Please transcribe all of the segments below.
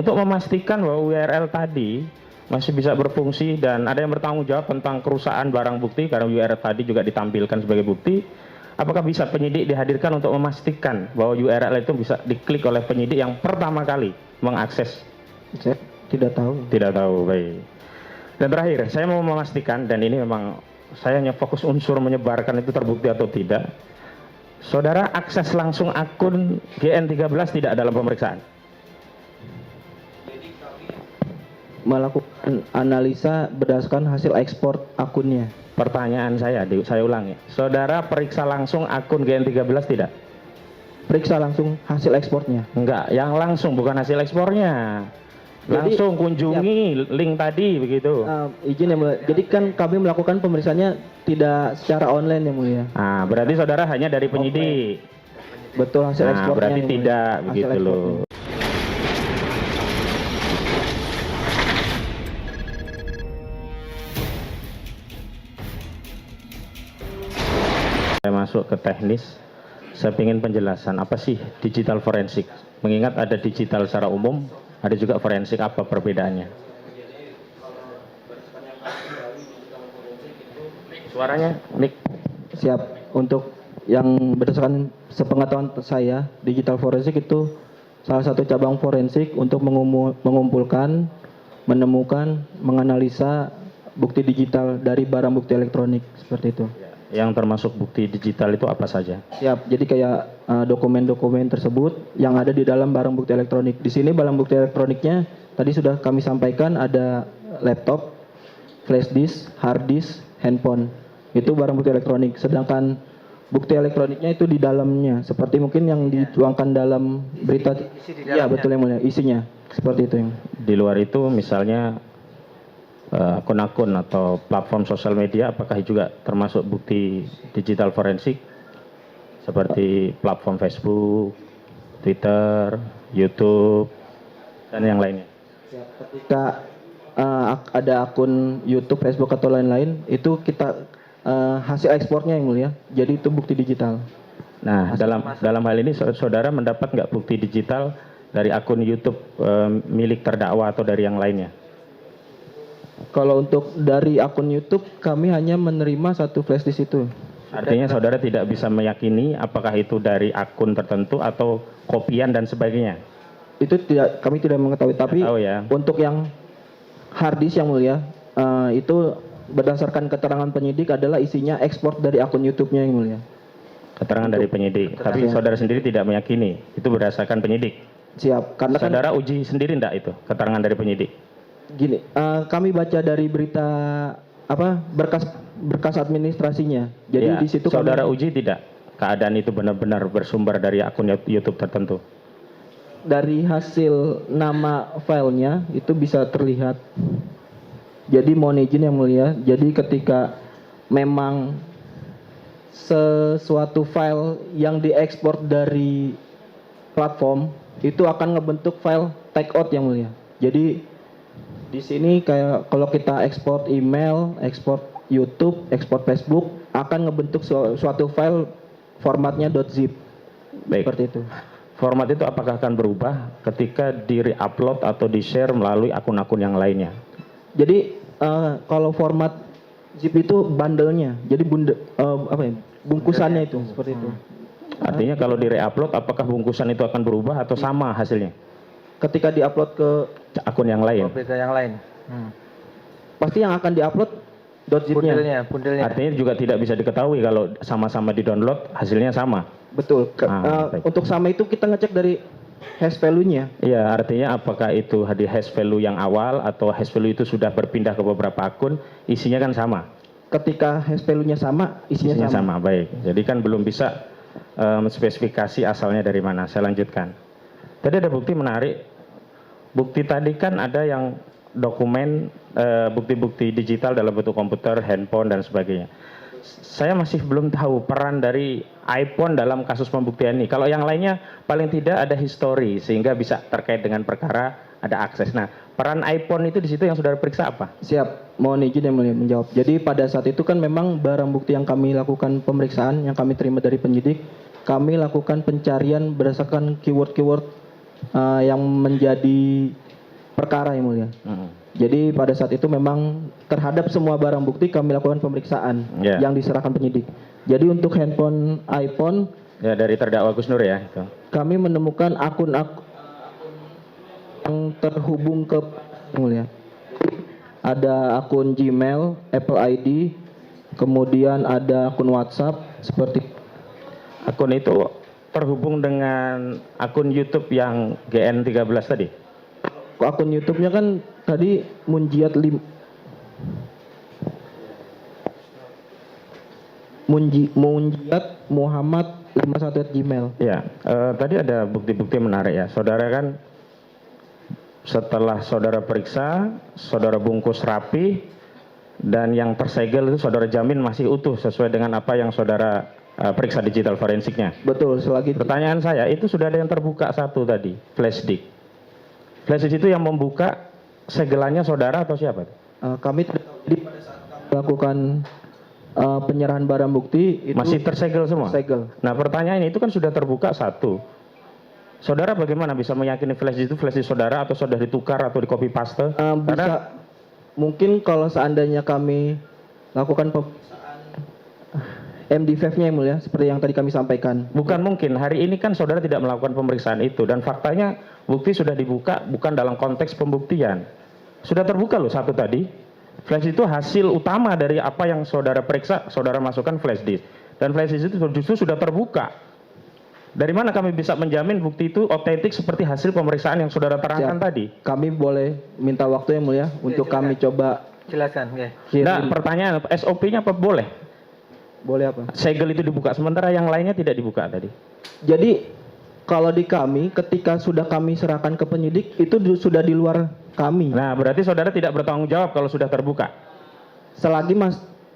untuk memastikan bahwa URL tadi masih bisa berfungsi dan ada yang bertanggung jawab tentang kerusakan barang bukti karena URL tadi juga ditampilkan sebagai bukti, apakah bisa penyidik dihadirkan untuk memastikan bahwa URL itu bisa diklik oleh penyidik yang pertama kali mengakses? Saya tidak tahu. Tidak tahu, baik. Dan terakhir, saya mau memastikan, dan ini memang saya hanya fokus unsur menyebarkan itu terbukti atau tidak. Saudara akses langsung akun GN13 tidak dalam pemeriksaan? Melakukan analisa berdasarkan hasil ekspor akunnya. Pertanyaan saya ulangi. Saudara periksa langsung akun GN13 tidak? Periksa langsung hasil ekspornya. Enggak, yang langsung bukan hasil ekspornya. Langsung kunjungi link tadi begitu. Izin yang mulia. Jadi kan kami melakukan pemeriksaannya tidak secara online yang mulia. Nah, berarti saudara hanya dari penyidik. Betul, hasil Nah, ekspornya. berarti yang mulia. tidak Hasil begitu ekspornya. loh. Saya masuk ke teknis. Saya ingin penjelasan apa sih digital forensik. Mengingat ada digital secara umum, ada juga forensik, apa perbedaannya? Suaranya, Nick. Siap. Untuk yang berdasarkan sepengetahuan saya, digital forensik itu salah satu cabang forensik untuk mengumpulkan, menemukan, menganalisa bukti digital dari barang bukti elektronik seperti itu. Yang termasuk bukti digital itu apa saja? Siap. Jadi kayak dokumen-dokumen tersebut yang ada di dalam barang bukti elektronik. Di sini barang bukti elektroniknya tadi sudah kami sampaikan, ada laptop, flash disk, hard disk, handphone. Itu barang bukti elektronik. Sedangkan bukti elektroniknya itu di dalamnya, seperti mungkin yang dituangkan dalam berita. Iya, betul yang mulia. Isinya seperti itu yang. Di luar itu misalnya akun-akun atau platform sosial media, apakah juga termasuk bukti digital forensik seperti platform Facebook, Twitter, YouTube, dan yang lainnya? Ketika ada akun YouTube, Facebook atau lain-lain, itu kita hasil ekspornya yang mulia. Jadi itu bukti digital. Nah, dalam hal ini saudara mendapat nggak bukti digital dari akun YouTube milik terdakwa atau dari yang lainnya? Kalau untuk dari akun YouTube, kami hanya menerima satu flash disk itu. Artinya saudara tidak bisa meyakini apakah itu dari akun tertentu atau kopian dan sebagainya? Itu tidak, kami tidak mengetahui. Tapi tahu ya. Untuk yang hard disk yang mulia, itu berdasarkan keterangan penyidik adalah isinya ekspor dari akun YouTube-nya yang mulia. Keterangan dari penyidik. Tapi saudara sendiri tidak meyakini itu berdasarkan penyidik. Siap. Karena saudara uji sendiri enggak itu keterangan dari penyidik? Gini, kami baca dari berita berkas administrasinya. Jadi ya, di situ saudara uji tidak keadaan itu benar-benar bersumber dari akun YouTube tertentu? Dari hasil nama filenya itu bisa terlihat. Jadi mohon izin yang mulia. Jadi ketika memang sesuatu file yang diekspor dari platform itu akan ngebentuk file takeout yang mulia. Jadi di sini kayak kalau kita ekspor email, ekspor YouTube, ekspor Facebook, akan ngebentuk suatu file formatnya .zip. Baik. Seperti itu. Format itu apakah akan berubah ketika di-upload atau di-share melalui akun-akun yang lainnya? Jadi kalau format zip itu bundle-nya. Jadi bungkusannya itu seperti itu. Artinya kalau di-upload apakah bungkusan itu akan berubah atau sama hasilnya? Ketika diupload ke akun yang lain. Berita yang lain. Pasti yang akan diupload .zip-nya. Bundelnya. Artinya juga tidak bisa diketahui kalau sama-sama di-download hasilnya sama. Betul. Untuk sama itu kita ngecek dari hash value-nya. Iya, artinya apakah itu di hash value yang awal atau hash value itu sudah berpindah ke beberapa akun, isinya kan sama. Ketika hash value-nya sama, isinya sama. Baik. Jadi kan belum bisa spesifikasi asalnya dari mana. Saya lanjutkan. Tadi ada bukti menarik. Bukti tadi kan ada yang dokumen, bukti-bukti digital dalam bentuk komputer, handphone, dan sebagainya. Saya masih belum tahu peran dari iPhone dalam kasus pembuktian ini. Kalau yang lainnya paling tidak ada history sehingga bisa terkait dengan perkara, ada akses. Nah, peran iPhone itu di situ yang sudah diperiksa apa? Siap, mohon izin yang mulia menjawab. Jadi pada saat itu kan memang barang bukti yang kami lakukan pemeriksaan, yang kami terima dari penyidik, kami lakukan pencarian berdasarkan keyword-keyword yang menjadi perkara yang mulia. Mm-mm. Jadi pada saat itu memang terhadap semua barang bukti kami lakukan pemeriksaan Ya. yang diserahkan penyidik. Jadi untuk handphone iPhone Ya, dari terdakwa Gus Nur ya itu. kami menemukan akun-akun yang terhubung ke yang mulia. Ada akun Gmail, Apple ID, kemudian ada akun WhatsApp seperti Akun itu terhubung dengan akun YouTube yang GN13 tadi. akun YouTube-nya kan tadi Munjiat Muhammad 51 @gmail. Ya, tadi ada bukti-bukti menarik ya. Saudara kan setelah saudara periksa, saudara bungkus rapi, dan yang tersegel itu saudara jamin masih utuh sesuai dengan apa yang saudara periksa digital forensiknya. Betul, selagi Pertanyaan saya, itu sudah ada yang terbuka satu tadi, flash disk. Flash disk itu yang membuka segelannya saudara atau siapa? kami tidak tahu. Jadi pada saat kami melakukan penyerahan barang bukti itu Masih tersegel semua? segel. Nah, pertanyaannya itu kan sudah terbuka satu. Saudara bagaimana bisa meyakini flash disk itu flash disk saudara atau sudah ditukar atau di copy paste? Bisa mungkin kalau seandainya kami lakukan pemeriksaan MD5-nya yang mulia seperti yang tadi kami sampaikan. Bukan mungkin, hari ini kan saudara tidak melakukan pemeriksaan itu dan faktanya bukti sudah dibuka bukan dalam konteks pembuktian. Sudah terbuka loh satu tadi. Flash itu hasil utama dari apa yang saudara periksa, saudara masukkan flash disk. Dan flash disk itu justru sudah terbuka. Dari mana kami bisa menjamin bukti itu otentik seperti hasil pemeriksaan yang saudara terangkan Siap. tadi? Kami boleh minta waktu yang mulia untuk kami coba Silakan, oke. kirim. Nah, pertanyaan SOP-nya apa boleh? Boleh apa? Segel itu dibuka sementara yang lainnya tidak dibuka tadi. Jadi kalau di kami ketika sudah kami serahkan ke penyidik itu sudah di luar kami. Nah, berarti saudara tidak bertanggung jawab kalau sudah terbuka.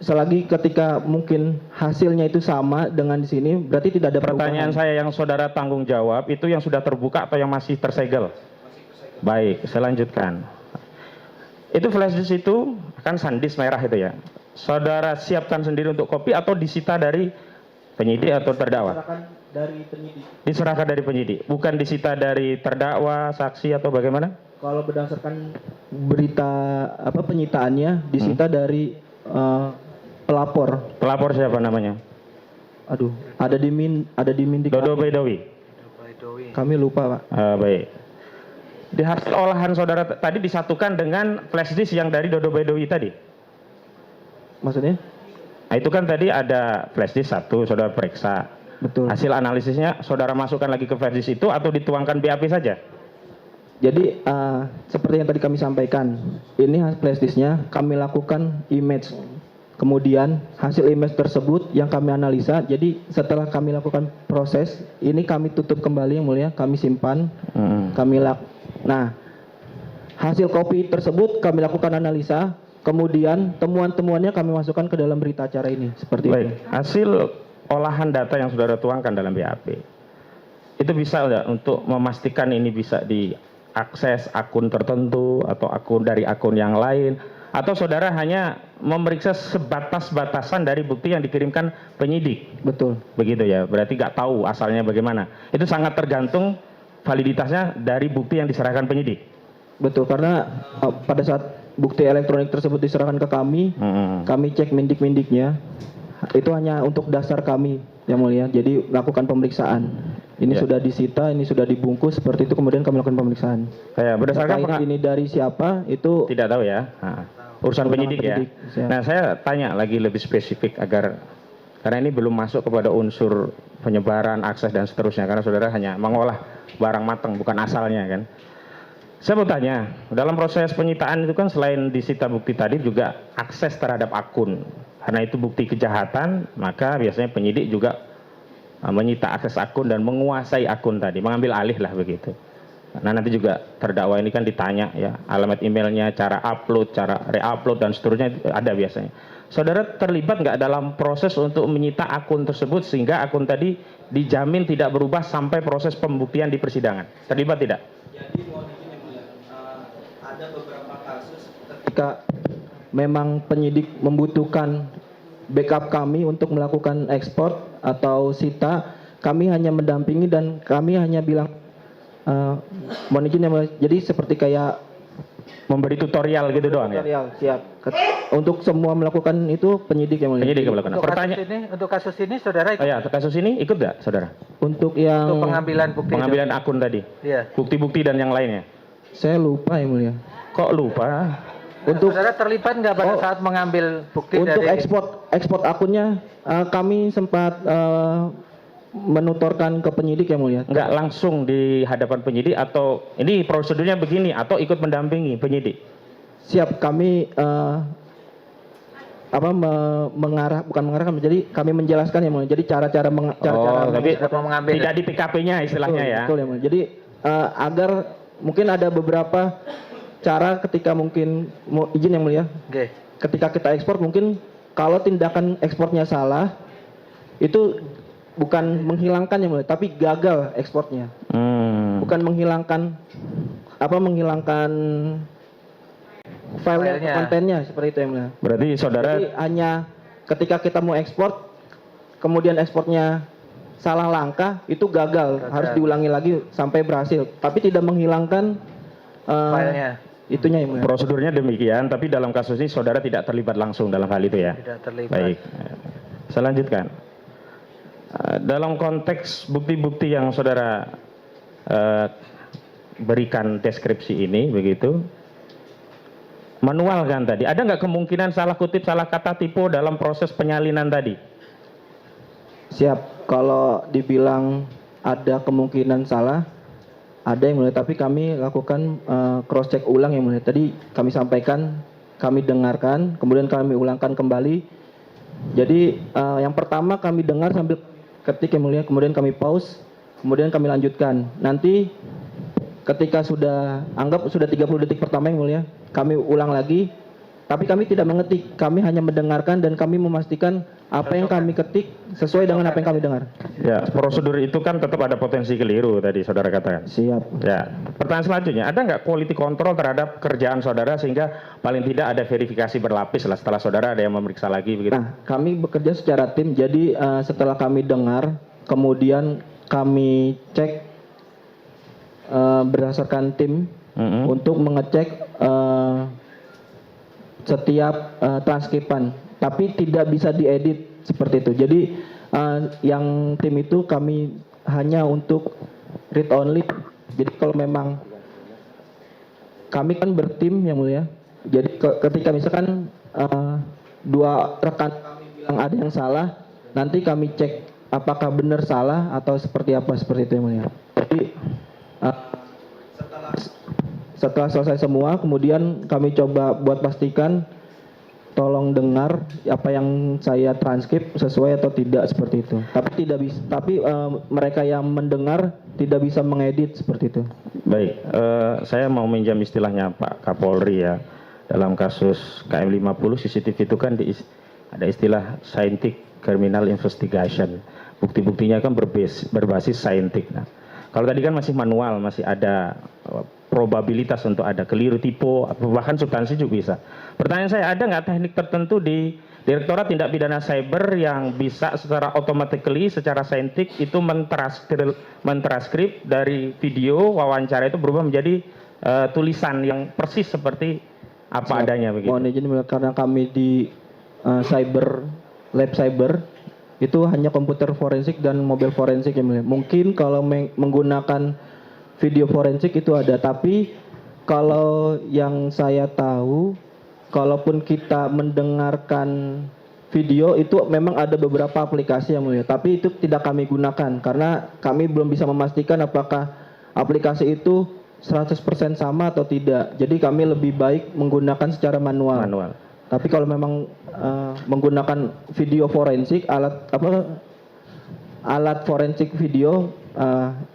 Selagi ketika mungkin hasilnya itu sama dengan di sini berarti tidak ada Pertanyaan perubahan. saya, yang saudara tanggung jawab itu yang sudah terbuka atau yang masih tersegel? Baik, saya lanjutkan. Itu flash disk itu kan SanDisk merah itu ya. Saudara siapkan sendiri untuk kopi atau disita dari penyidik atau terdakwa? Serahkan dari penyidik. Diserahkan dari penyidik, bukan disita dari terdakwa, saksi atau bagaimana? Kalau berdasarkan berita penyitaannya disita dari pelapor. Pelapor siapa namanya? Aduh, ada di Mindik. Dodo Bedowi. Kami lupa, Pak. Baik. Di hasil olahan saudara tadi disatukan dengan flash disk yang dari Dodo Bedowi tadi. Maksudnya? Nah, itu kan tadi ada flash disk satu, saudara periksa. Betul. Hasil analisisnya saudara masukkan lagi ke flash disk itu atau dituangkan BAP saja? Jadi seperti yang tadi kami sampaikan, ini flash disknya kami lakukan image. Kemudian hasil image tersebut yang kami analisa. Jadi setelah kami lakukan proses, ini kami tutup kembali yang mulia, kami simpan, Nah, hasil kopi tersebut kami lakukan analisa. Kemudian temuan-temuannya kami masukkan ke dalam berita acara ini. Seperti Baik, itu. hasil olahan data yang saudara tuangkan dalam BAP, itu bisa nggak untuk memastikan ini bisa diakses akun tertentu atau akun dari akun yang lain? Atau saudara hanya memeriksa sebatas-batasan dari bukti yang dikirimkan penyidik? Betul. Begitu ya, berarti nggak tahu asalnya bagaimana. Itu sangat tergantung validitasnya dari bukti yang diserahkan penyidik. Betul, karena pada saat bukti elektronik tersebut diserahkan ke kami, kami cek mindik-mindiknya. Itu hanya untuk dasar kami, yang mulia. Jadi lakukan pemeriksaan. Ini Ya. sudah disita, ini sudah dibungkus, seperti itu kemudian kami lakukan pemeriksaan. Saya berdasarkan Terkait ini dari siapa, itu tidak tahu ya. Urusan penyidik ya. penyidik, siap. Nah, saya tanya lagi lebih spesifik karena ini belum masuk kepada unsur penyebaran, akses dan seterusnya, karena saudara hanya mengolah barang matang bukan asalnya kan. Saya mau tanya, dalam proses penyitaan itu kan selain disita bukti tadi juga akses terhadap akun. Karena itu bukti kejahatan, maka biasanya penyidik juga menyita akses akun dan menguasai akun tadi, mengambil alih lah begitu. Nah, nanti juga terdakwa ini kan ditanya ya, alamat emailnya, cara upload, cara re-upload dan seterusnya itu ada biasanya. Saudara terlibat nggak dalam proses untuk menyita akun tersebut sehingga akun tadi dijamin tidak berubah sampai proses pembuktian di persidangan? Terlibat tidak? Jadi ada beberapa kasus ketika memang penyidik membutuhkan backup kami untuk melakukan ekspor atau sita, kami hanya mendampingi dan kami hanya bilang mohon izin ya, jadi seperti kayak memberi tutorial gitu doang ya? Tutorial, siap. Untuk semua melakukan itu penyidik yang mulia. Penyidik yang melakukan. Untuk kasus ini saudara ikut Oh ya, kasus ini ikut nggak, saudara? Untuk yang untuk pengambilan bukti. Pengambilan akun tadi, Iya. bukti-bukti dan yang lainnya. saya lupa yang mulia. Kok lupa? Untuk Saudara terlibat nggak pada saat mengambil bukti untuk dari ekspor akunnya kami sempat menutorkan ke penyidik yang mulia. Nggak langsung di hadapan penyidik atau ini prosedurnya begini atau ikut mendampingi penyidik? Siap, kami bukan mengarahkan, jadi kami menjelaskan yang mulia. Jadi cara-cara tapi mengambil. tidak di PKP-nya istilahnya ya. Betul yang mulia. Jadi agar mungkin ada beberapa cara ketika mungkin mau izin yang mulia. Oke. Ketika kita ekspor mungkin kalau tindakan ekspornya salah itu bukan menghilangkan yang mulia, tapi gagal ekspornya. Bukan menghilangkan filenya, Filenya. kontennya seperti itu yang mulia. Berarti saudara Jadi hanya ketika kita mau ekspor kemudian ekspornya salah langkah itu gagal, harus diulangi lagi sampai berhasil, tapi tidak menghilangkan Filenya itunya yang mulia. prosedurnya demikian, tapi dalam kasus ini saudara tidak terlibat langsung dalam hal itu ya. tidak terlibat. Baik, saya lanjutkan. Dalam konteks bukti-bukti yang saudara berikan deskripsi ini, begitu, manual kan tadi, ada nggak kemungkinan salah kutip, salah kata, tipu dalam proses penyalinan tadi? Siap, kalau dibilang ada kemungkinan salah, ada yang mulia, tapi kami lakukan cross check ulang yang mulia. Tadi kami sampaikan, kami dengarkan, kemudian kami ulangkan kembali. Jadi yang pertama kami dengar sambil ketik yang mulia, kemudian kami pause, kemudian kami lanjutkan. Nanti ketika sudah 30 detik pertama yang mulia, kami ulang lagi, tapi kami tidak mengetik, kami hanya mendengarkan dan kami memastikan apa yang kami ketik sesuai dengan apa yang kami dengar. Ya, prosedur itu kan tetap ada potensi keliru tadi saudara katakan. Siap. Ya, pertanyaan selanjutnya, ada nggak quality control terhadap kerjaan saudara sehingga paling tidak ada verifikasi berlapis lah setelah saudara ada yang memeriksa lagi begitu? Nah, kami bekerja secara tim, jadi setelah kami dengar, kemudian kami cek berdasarkan tim untuk mengecek setiap transkripan, tapi tidak bisa diedit seperti itu. Jadi yang tim itu kami hanya untuk read only. Jadi kalau memang kami kan bertim yang mulia, jadi ketika misalkan dua rekan kami bilang ada yang salah, nanti kami cek apakah benar salah atau seperti apa, seperti itu yang mulia. Jadi setelah selesai semua, kemudian kami coba buat pastikan, tolong dengar apa yang saya transkrip sesuai atau tidak, seperti itu. Tapi mereka yang mendengar tidak bisa mengedit seperti itu. Baik, saya mau minjam istilahnya Pak Kapolri ya. Dalam kasus KM50 CCTV itu kan ada istilah scientific criminal investigation. Bukti-buktinya kan berbasis saintik. Nah, kalau tadi kan masih manual, masih ada probabilitas untuk ada keliru, tipu, bahkan substansi juga bisa. Pertanyaan saya, ada nggak teknik tertentu di Direktorat Tindak Pidana Cyber yang bisa secara automatically, secara saintik itu mentranskrip dari video wawancara itu berubah menjadi tulisan yang persis seperti apa adanya begitu? Mohon izin, karena kami di lab cyber itu hanya komputer forensik dan mobil forensik yang mulia. Mungkin kalau menggunakan video forensik itu ada, tapi kalau yang saya tahu, kalaupun kita mendengarkan video itu memang ada beberapa aplikasi yang mulia, tapi itu tidak kami gunakan karena kami belum bisa memastikan apakah aplikasi itu 100% sama atau tidak. Jadi kami lebih baik menggunakan secara manual. Tapi kalau memang menggunakan video forensik, alat forensik video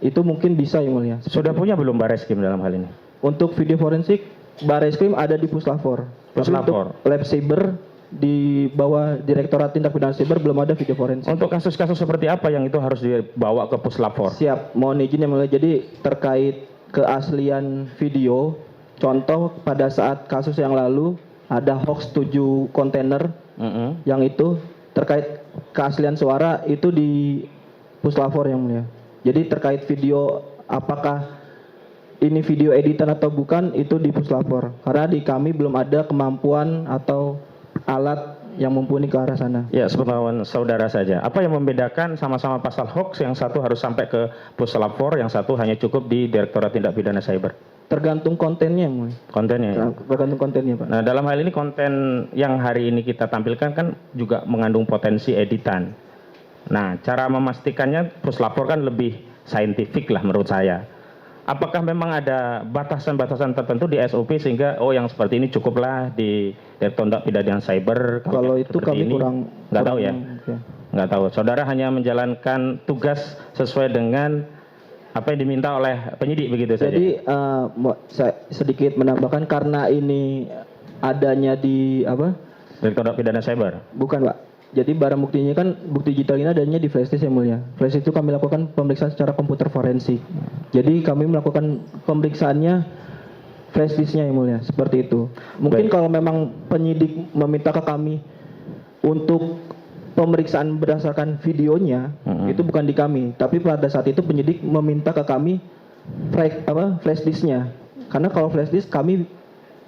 itu mungkin bisa yang mulia. Sudah punya belum Bareskrim dalam hal ini? Untuk video forensik, Bareskrim ada di Puslapor. Untuk lab cyber di bawah Direktorat Tindak Pidana Cyber belum ada video forensik. Untuk kasus-kasus seperti apa yang itu harus dibawa ke Puslapor? Siap, mohon izin yang mulia. Jadi terkait keaslian video, contoh pada saat kasus yang lalu ada hoax 7 kontainer yang itu terkait keaslian suara itu di Puslapor yang mulia. Jadi terkait video apakah ini video editan atau bukan itu di puslapor. Karena di kami belum ada kemampuan atau alat yang mumpuni ke arah sana. Ya, sepengetahuan saudara saja. Apa yang membedakan sama-sama pasal hoax, yang satu harus sampai ke puslapor, yang satu hanya cukup di Direktorat Tindak Pidana Cyber? Tergantung kontennya, Mulia. Kontennya ya? Tergantung kontennya, Pak. Nah, dalam hal ini konten yang hari ini kita tampilkan kan juga mengandung potensi editan. Nah, cara memastikannya puslapor kan lebih saintifik lah menurut saya. Apakah memang ada batasan-batasan tertentu di SOP sehingga yang seperti ini cukuplah di Direktorat Pidana Cyber? Kalau itu kami ini? Nggak tahu ya? Oke. Nggak tahu. Saudara hanya menjalankan tugas sesuai dengan apa yang diminta oleh penyidik begitu saja? Jadi saya sedikit menambahkan karena ini adanya di apa? Direktorat Pidana Cyber? Bukan, Pak. Jadi barang buktinya kan bukti digital ini adanya di flash disk yang mulia. Flash disk itu kami lakukan pemeriksaan secara komputer forensik. Jadi kami melakukan pemeriksaannya flash disknya yang mulia. Seperti itu. Mungkin Baik. kalau memang penyidik meminta ke kami untuk pemeriksaan berdasarkan videonya, itu bukan di kami. Tapi pada saat itu penyidik meminta ke kami flash disknya. Karena kalau flash disk kami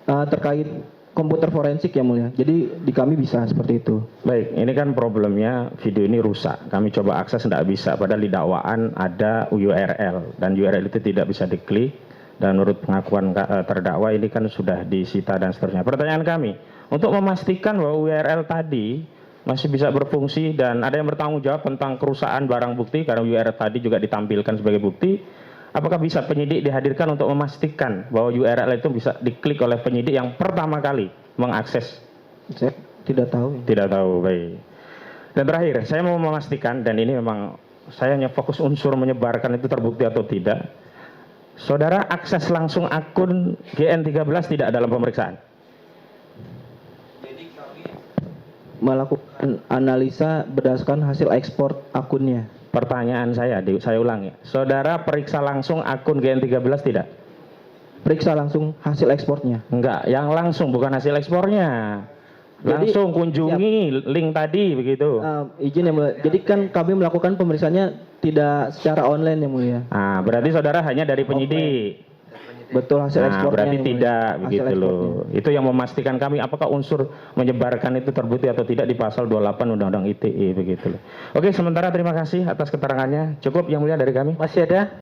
terkait komputer forensik yang mulia. Jadi di kami bisa seperti itu. Baik, ini kan problemnya video ini rusak. Kami coba akses tidak bisa, padahal di dakwaan ada URL dan URL itu tidak bisa diklik. Dan menurut pengakuan terdakwa ini kan sudah disita dan seterusnya. Pertanyaan kami, untuk memastikan bahwa URL tadi masih bisa berfungsi dan ada yang bertanggung jawab tentang kerusakan barang bukti karena URL tadi juga ditampilkan sebagai bukti. Apakah bisa penyidik dihadirkan untuk memastikan bahwa URL itu bisa diklik oleh penyidik yang pertama kali mengakses? Saya tidak tahu. Tidak tahu, baik. Dan terakhir, saya mau memastikan, dan ini memang saya hanya fokus unsur menyebarkan itu terbukti atau tidak. Saudara akses langsung akun GN13 tidak dalam pemeriksaan? Jadi kami melakukan analisa berdasarkan hasil ekspor akunnya. Pertanyaan saya ulang ya. Saudara periksa langsung akun GN13 tidak? Periksa langsung hasil ekspornya. Enggak, yang langsung bukan hasil ekspornya. Langsung kunjungi link tadi begitu. Izin yang mulia. Jadi kan kami melakukan pemeriksaannya tidak secara online yang mulia. Ah, berarti saudara hanya dari penyidik. Betul hasil Nah, ekspornya. berarti yang mulia. tidak Hasil begitu ekspornya. loh. Itu yang memastikan kami apakah unsur menyebarkan itu terbukti atau tidak di pasal 28 Undang-Undang ITE begitu loh. Oke, sementara terima kasih atas keterangannya. Cukup yang mulia dari kami. Masih ada?